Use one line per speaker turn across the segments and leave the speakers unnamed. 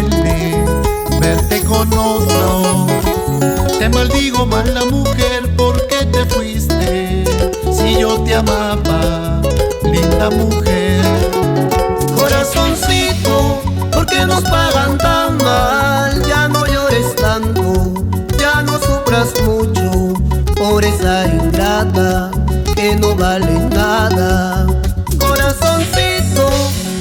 duele verte con otro. Te maldigo, mala mujer, porque te fuiste. Si yo te amaba, linda mujer.
Corazoncito, ¿por qué nos pagan tan mal? Ya no llores tanto, ya no sufras mucho por esa ingrata que no vale nada. Corazoncito,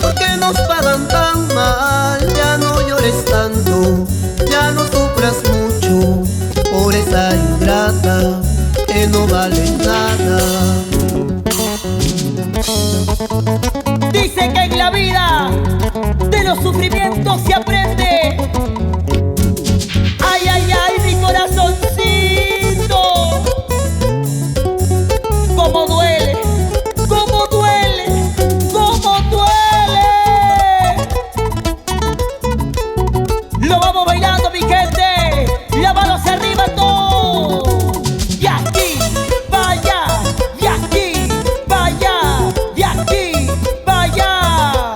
¿por qué nos pagan tan mal? Ya no llores tanto, ya no sufras mucho por esa ingrata que no vale nada.
Dice que en la vida de los sufrimientos se aprende. Ay, ay, ay, mi corazoncito. Cómo duele, cómo duele, cómo duele. Lo vamos bailando, mi gente. La mano hacia arriba todo. Y aquí, vaya, y aquí, vaya, y aquí, vaya.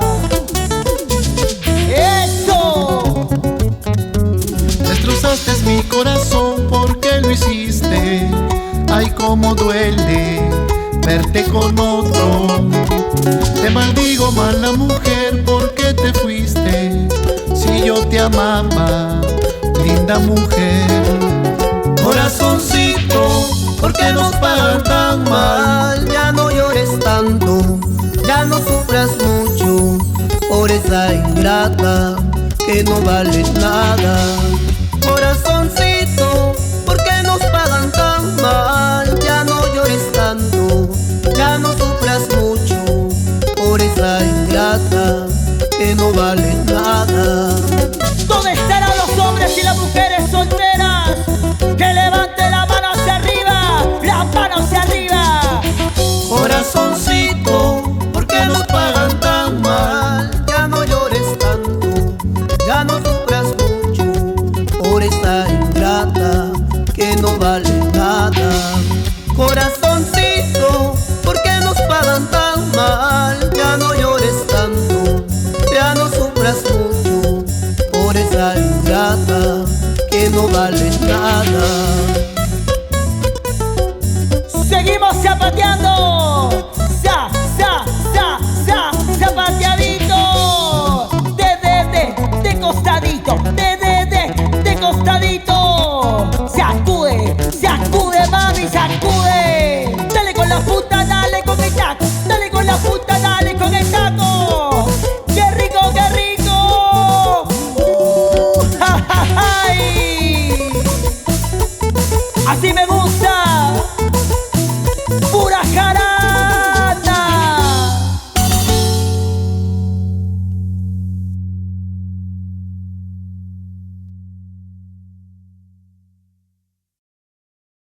Eso.
Destrozaste mi corazón, porque lo hiciste. Ay, cómo duele verte con otro. Te maldigo, mala mujer, porque te fuiste. Si yo te amaba, linda mujer.
Corazoncito, ¿por qué nos pagan tan mal? Ya no llores tanto, ya no sufras mucho por esa ingrata que no vale nada. Corazoncito, ¿por qué nos pagan tan mal? Ya no llores tanto, ya no sufras mucho por esa ingrata que no vale nada.
¿Dónde estarán los hombres y las mujeres solteras? Que levanten la mano hacia arriba, la mano hacia arriba.
Corazoncito, ¿por qué nos pagan tan mal? Ya no llores tanto, ya no sufras mucho por esta ingrata que no vale nada. Corazoncito, ¿por qué nos pagan tan mal? Ya no llores tanto, ya no sufras mucho por esa ingrata que no vale nada.
Seguimos zapateando.